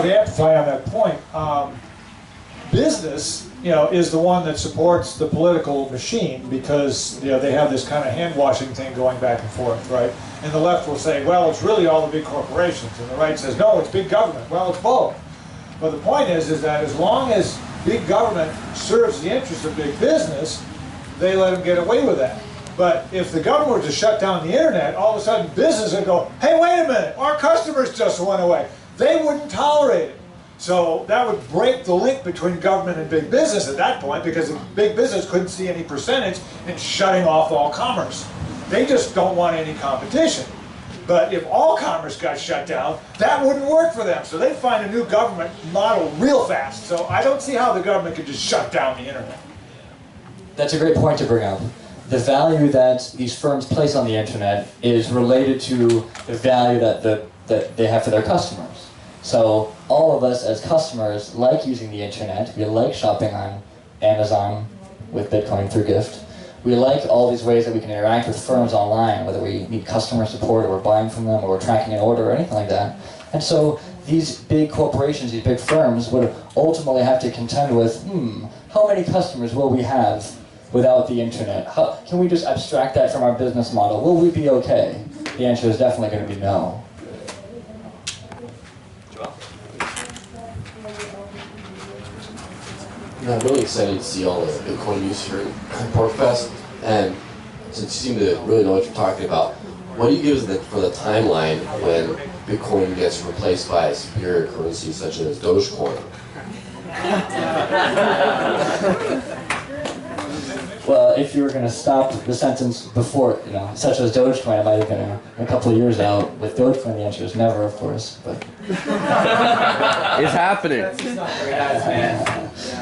to amplify on that point, business, is the one that supports the political machine because, they have this kind of hand-washing thing going back and forth, right? And the left will say, well, it's really all the big corporations. And the right says, no, it's big government. Well, it's both. But the point is that as long as big government serves the interests of big business, they let them get away with that. But if the government were to shut down the internet, all of a sudden business would go, hey, wait a minute, our customers just went away. They wouldn't tolerate it. So that would break the link between government and big business at that point, because the big business couldn't see any percentage in shutting off all commerce. They just don't want any competition. But if all commerce got shut down, that wouldn't work for them. So they'd find a new government model real fast. So I don't see how the government could just shut down the internet. That's a great point to bring up. The value that these firms place on the internet is related to the value that they have for their customers. So all of us as customers like using the internet. We like shopping on Amazon with Bitcoin through gift. We like all these ways that we can interact with firms online, whether we need customer support or we're buying from them or we're tracking an order or anything like that. And so these big corporations, these big firms would ultimately have to contend with, how many customers will we have without the internet? Can we just abstract that from our business model? Will we be okay? The answer is definitely going to be no. I'm really excited to see all the Bitcoin use here at PorcFest, and since you seem to really know what you're talking about, what do you give us for the timeline when Bitcoin gets replaced by a superior currency such as Dogecoin? Well, if you were going to stop the sentence before, such as Dogecoin, it might have been a couple of years out. With Dogecoin, the answer is never, of course. But it's happening.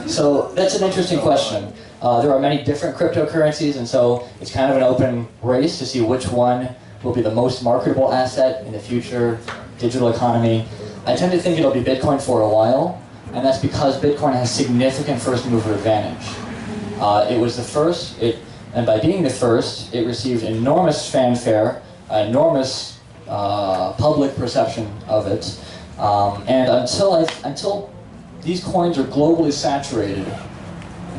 So that's an interesting question. There are many different cryptocurrencies, and so it's kind of an open race to see which one will be the most marketable asset in the future digital economy. I tend to think it'll be Bitcoin for a while, and that's because Bitcoin has significant first mover advantage. It was the first, and by being the first, it received enormous fanfare, enormous public perception of it, and until these coins are globally saturated,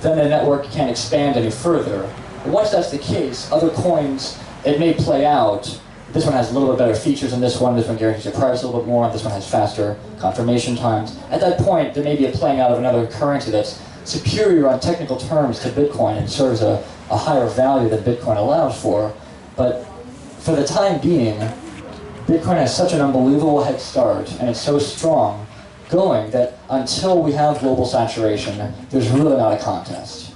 then the network can't expand any further. But once that's the case, other coins, it may play out. This one has a little bit better features than this one guarantees your price a little bit more, and this one has faster confirmation times. At that point, there may be a playing out of another currency that's superior on technical terms to Bitcoin and serves a higher value than Bitcoin allows for. But for the time being, Bitcoin has such an unbelievable head start, and it's so strong going that until we have global saturation, there's really not a contest.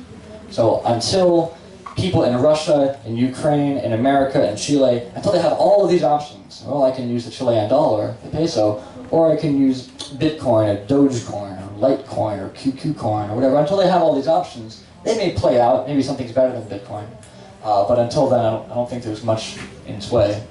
So until people in Russia, in Ukraine, in America, in Chile, until they have all of these options, well, I can use the Chilean dollar, the peso, or I can use Bitcoin, or Dogecoin, or Litecoin, or QQ coin, or whatever. Until they have all these options, they may play out. Maybe something's better than Bitcoin. But until then, I don't think there's much in its way.